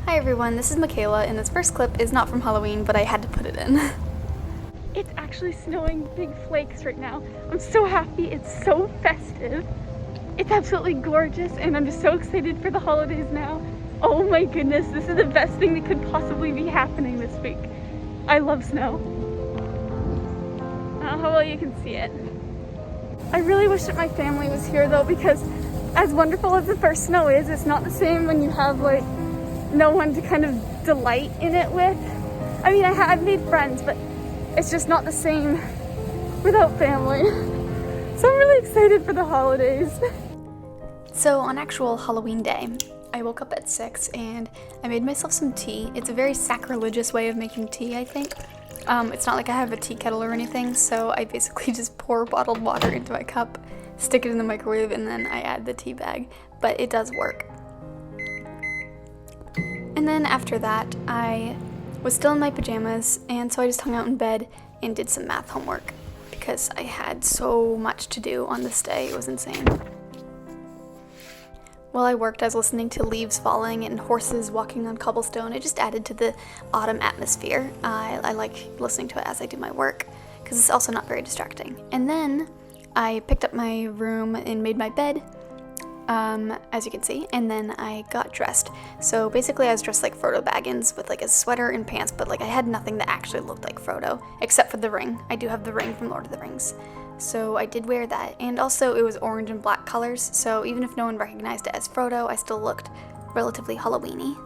Hi everyone, this is Michaela, and this first clip is not from Halloween, but I had to put it in. It's actually snowing big flakes right now. I'm so happy, it's so festive. It's absolutely gorgeous, and I'm just so excited for the holidays now. Oh my goodness, this is the best thing that could possibly be happening this week. I love snow. I don't know how well you can see it. I really wish that my family was here though, because as wonderful as the first snow is, it's not the same when you have like no one to kind of delight in it with. I mean, I've made friends, but it's just not the same without family. So I'm really excited for the holidays. So on actual Halloween day, I woke up at 6 and I made myself some tea. It's a very sacrilegious way of making tea, I think. It's not like I have a tea kettle or anything, so I basically just pour bottled water into my cup, stick it in the microwave, and then I add the tea bag. But it does work. And then after that, I was still in my pajamas, and so I just hung out in bed and did some math homework because I had so much to do on this day. It was insane. While I worked, I was listening to leaves falling and horses walking on cobblestone. It just added to the autumn atmosphere. I like listening to it as I do my work because it's also not very distracting. And then I picked up my room and made my bed, as you can see, and then I got dressed. So basically I was dressed like Frodo Baggins with like a sweater and pants, but like I had nothing that actually looked like Frodo, except for the ring. I do have the ring from Lord of the Rings. So I did wear that, and also it was orange and black colors, so even if no one recognized it as Frodo, I still looked relatively Halloween-y.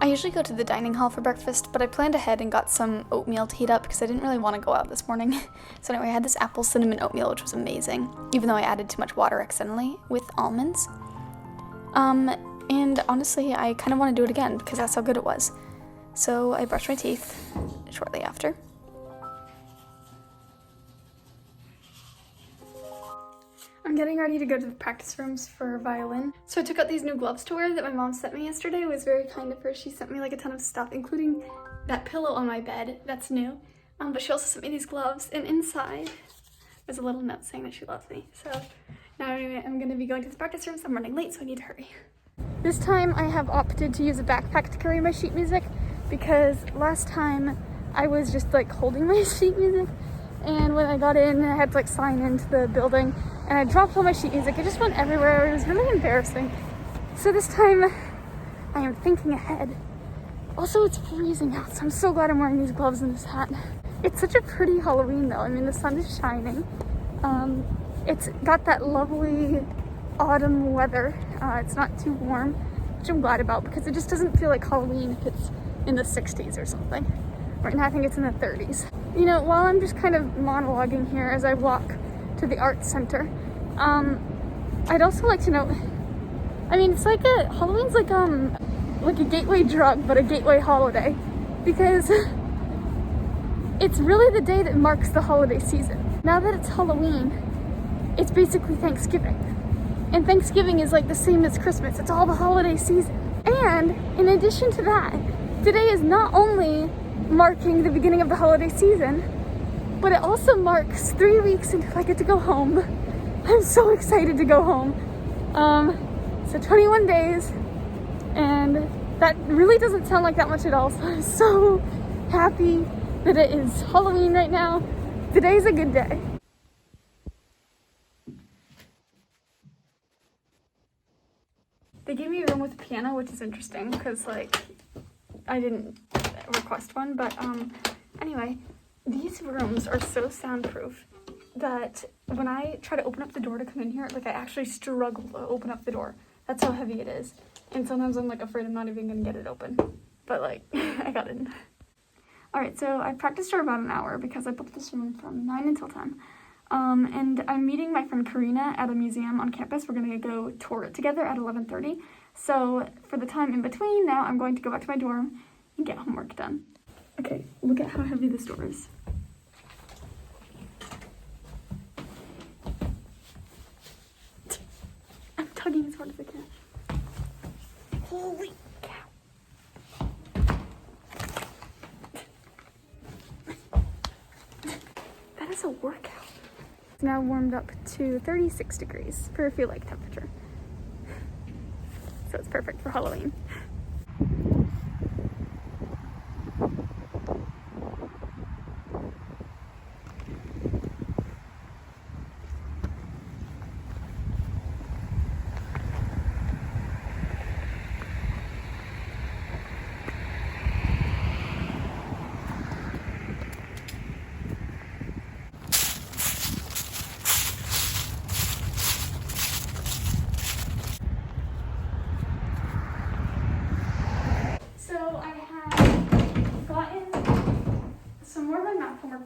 I usually go to the dining hall for breakfast, but I planned ahead and got some oatmeal to heat up because I didn't really want to go out this morning. So anyway, I had this apple cinnamon oatmeal, which was amazing, even though I added too much water accidentally with almonds. And honestly, I kind of want to do it again because that's how good it was. So I brushed my teeth shortly after. I'm getting ready to go to the practice rooms for violin. So I took out these new gloves to wear that my mom sent me yesterday. It was very kind of her. She sent me like a ton of stuff, including that pillow on my bed. That's new. But she also sent me these gloves, and inside there's a little note saying that she loves me. So now anyway, I'm gonna be going to the practice rooms. I'm running late, so I need to hurry. This time I have opted to use a backpack to carry my sheet music because last time I was just like holding my sheet music, and when I got in I had to like sign into the building and I dropped all my sheet music. It just went everywhere. It was really embarrassing. So this time I am thinking ahead. Also, it's freezing out, so I'm so glad I'm wearing these gloves and this hat. It's such a pretty Halloween though. I mean, the sun is shining. It's got that lovely autumn weather. It's not too warm, which I'm glad about because it just doesn't feel like Halloween if it's in the 60s or something. Right now I think it's in the 30s. You know, while I'm just kind of monologuing here as I walk to the arts center, I'd also like to note, I mean, it's like Halloween's like a gateway drug, but a gateway holiday, because it's really the day that marks the holiday season. Now that it's Halloween, it's basically Thanksgiving. And Thanksgiving is like the same as Christmas. It's all the holiday season. And in addition to that, today is not only marking the beginning of the holiday season, but it also marks 3 weeks until I get to go home. I'm so excited to go home. So 21 days, and that really doesn't sound like that much at all. So I'm so happy that it is Halloween right now. Today's a good day. They gave me a room with a piano, which is interesting because like I didn't request one, but anyway, these rooms are so soundproof that when I try to open up the door to come in here, like I actually struggle to open up the door. That's how heavy it is. And sometimes I'm like afraid I'm not even gonna get it open. But like, I got it. Alright, so I practiced for about an hour because I booked this room from 9 until 10. And I'm meeting my friend Karina at a museum on campus. We're gonna go tour it together at 11:30. So for the time in between, now I'm going to go back to my dorm and get homework done. Okay, look at how heavy this door is. I'm tugging as hard as I can. Holy cow. That is a workout. It's now warmed up to 36 degrees for a feel-like temperature. So it's perfect for Halloween.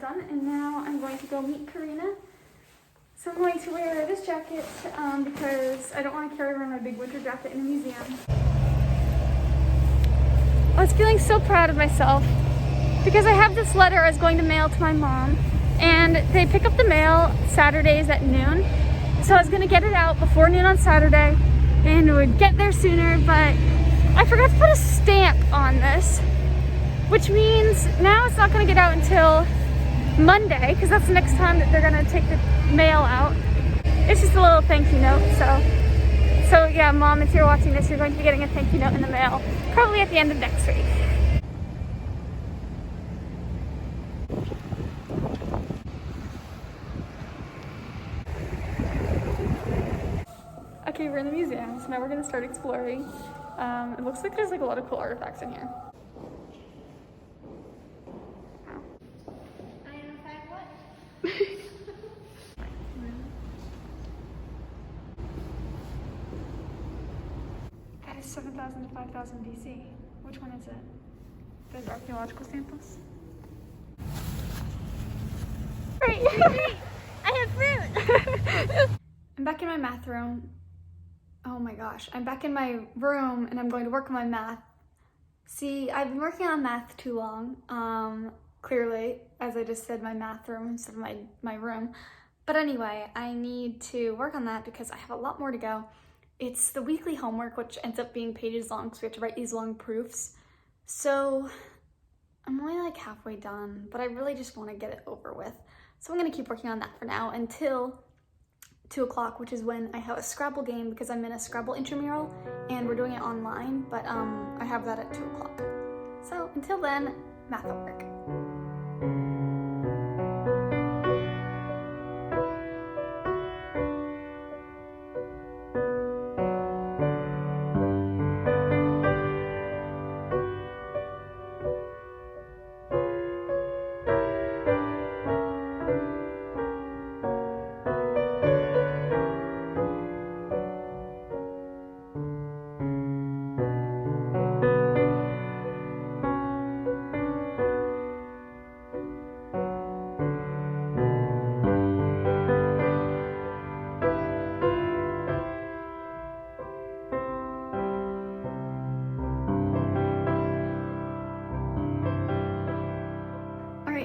Done, and now I'm going to go meet Karina. So I'm going to wear this jacket because I don't want to carry around my big winter jacket in a museum. I was feeling so proud of myself because I have this letter I was going to mail to my mom, and they pick up the mail Saturdays at noon. So I was going to get it out before noon on Saturday and it would get there sooner, but I forgot to put a stamp on this, which means now it's not going to get out until Monday, because that's the next time that they're gonna take the mail out. It's just a little thank you note, so yeah, Mom, if you're watching this, you're going to be getting a thank you note in the mail, probably at the end of next week. Okay, we're in the museum, so now we're gonna start exploring. It looks like there's like a lot of cool artifacts in here. That is 7,000 to 5,000 BC. Which one is it? The archaeological samples? Right! I have fruit! I'm back in my math room. Oh my gosh. I'm back in my room and I'm going to work on my math. See, I've been working on math too long. Clearly, as I just said, my math room instead of my room. But anyway, I need to work on that because I have a lot more to go. It's the weekly homework, which ends up being pages long, so we have to write these long proofs. So I'm only like halfway done, but I really just want to get it over with. So I'm going to keep working on that for now until 2 o'clock, which is when I have a Scrabble game because I'm in a Scrabble intramural and we're doing it online, but I have that at 2 o'clock. So until then, math homework.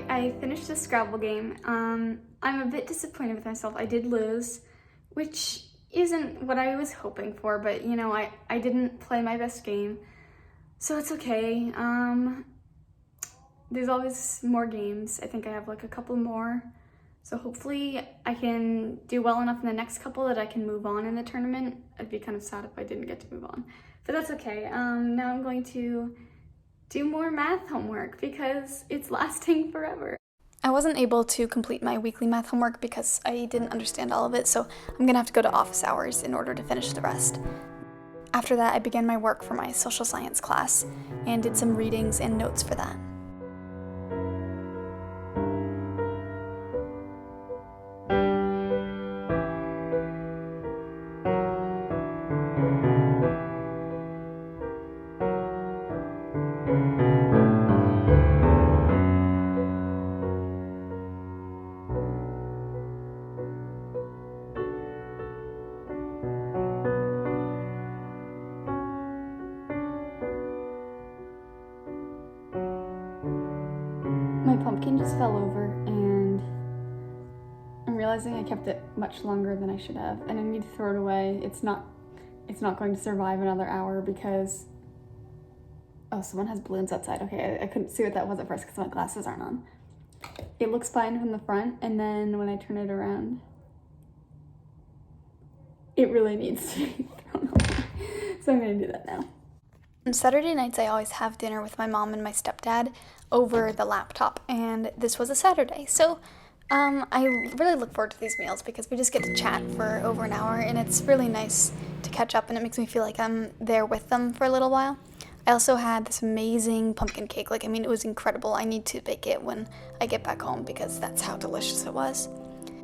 I finished the Scrabble game. I'm a bit disappointed with myself. I did lose, which isn't what I was hoping for, but you know, I didn't play my best game, so it's okay. There's always more games. I think I have like a couple more, so hopefully I can do well enough in the next couple that I can move on in the tournament. I'd be kind of sad if I didn't get to move on, but that's okay. Now I'm going to do more math homework because it's lasting forever. I wasn't able to complete my weekly math homework because I didn't understand all of it, so I'm gonna have to go to office hours in order to finish the rest. After that, I began my work for my social science class and did some readings and notes for that. My pumpkin just fell over and I'm realizing I kept it much longer than I should have and I need to throw it away. It's not going to survive another hour because, oh, someone has balloons outside. Okay, I couldn't see what that was at first because my glasses aren't on. It looks fine from the front and then when I turn it around, it really needs to be thrown away. So I'm gonna do that now. On Saturday nights, I always have dinner with my mom and my stepdad over the laptop, and this was a Saturday. So I really look forward to these meals because we just get to chat for over an hour, and it's really nice to catch up, and it makes me feel like I'm there with them for a little while. I also had this amazing pumpkin cake. Like, I mean, it was incredible. I need to bake it when I get back home because that's how delicious it was.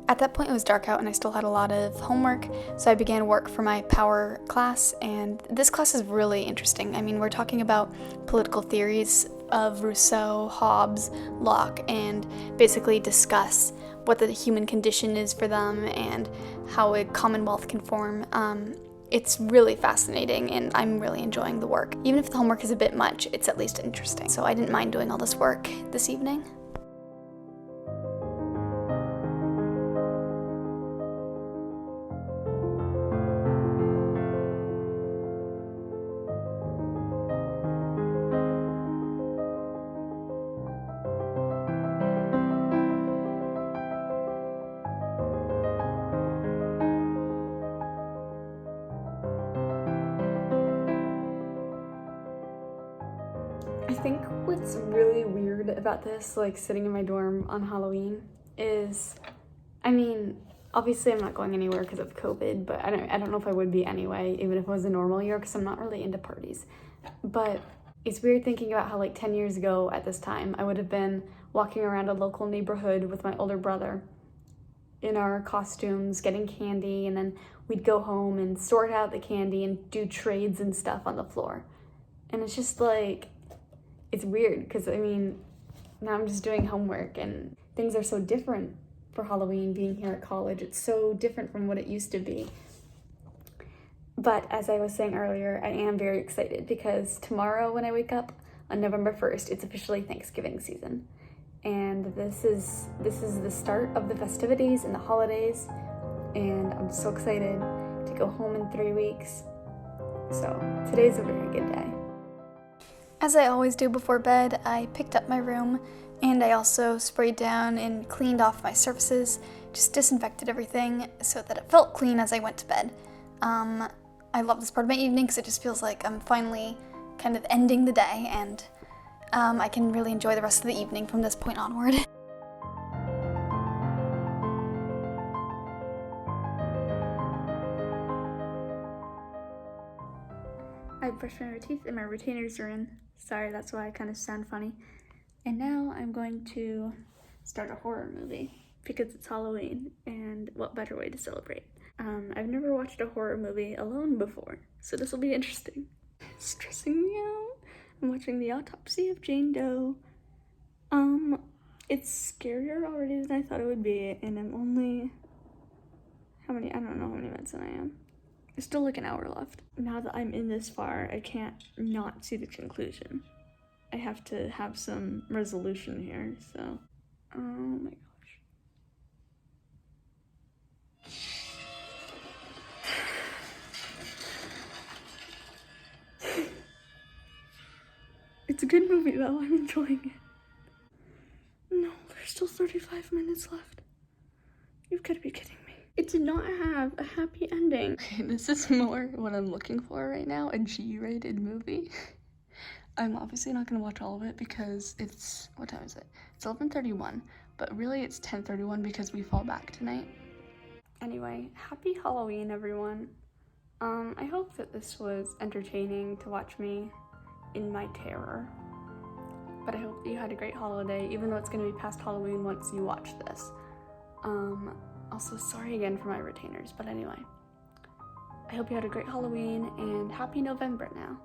At that point, it was dark out and I still had a lot of homework, so I began work for my power class, and this class is really interesting. I mean, we're talking about political theories of Rousseau, Hobbes, Locke, and basically discuss what the human condition is for them and how a commonwealth can form. It's really fascinating, and I'm really enjoying the work. Even if the homework is a bit much, it's at least interesting. So I didn't mind doing all this work this evening. I think what's really weird about this, like sitting in my dorm on Halloween, is, I mean, obviously I'm not going anywhere because of COVID, but I don't know if I would be anyway, even if it was a normal year, because I'm not really into parties. But it's weird thinking about how like 10 years ago at this time, I would have been walking around a local neighborhood with my older brother in our costumes, getting candy, and then we'd go home and sort out the candy and do trades and stuff on the floor. And it's just like, it's weird because, I mean, now I'm just doing homework and things are so different for Halloween being here at college. It's so different from what it used to be. But as I was saying earlier, I am very excited because tomorrow when I wake up on November 1st, it's officially Thanksgiving season. And this is the start of the festivities and the holidays. And I'm so excited to go home in 3 weeks. So today's a very good day. As I always do before bed, I picked up my room and I also sprayed down and cleaned off my surfaces, just disinfected everything so that it felt clean as I went to bed. I love this part of my evening because it just feels like I'm finally kind of ending the day, and I can really enjoy the rest of the evening from this point onward. I brushed my teeth and my retainers are in. Sorry, that's why I kind of sound funny. And now I'm going to start a horror movie because it's Halloween, and what better way to celebrate? I've never watched a horror movie alone before, so this will be interesting. It's stressing me out. I'm watching The Autopsy of Jane Doe. It's scarier already than I thought it would be, and I'm only, I don't know how many minutes in I am. There's still like an hour left. Now that I'm in this far, I can't not see the conclusion. I have to have some resolution here, so. Oh my gosh. It's a good movie though, I'm enjoying it. No, there's still 35 minutes left. You've got to be kidding me. It did not have a happy ending. Okay, this is more what I'm looking for right now, a G-rated movie. I'm obviously not gonna watch all of it because it's, what time is it? It's 11:31, but really it's 10:31 because we fall back tonight. Anyway, happy Halloween, everyone. I hope that this was entertaining to watch me in my terror. But I hope that you had a great holiday, even though it's gonna be past Halloween once you watch this. Also, sorry again for my retainers, but anyway. I hope you had a great Halloween, and happy November now.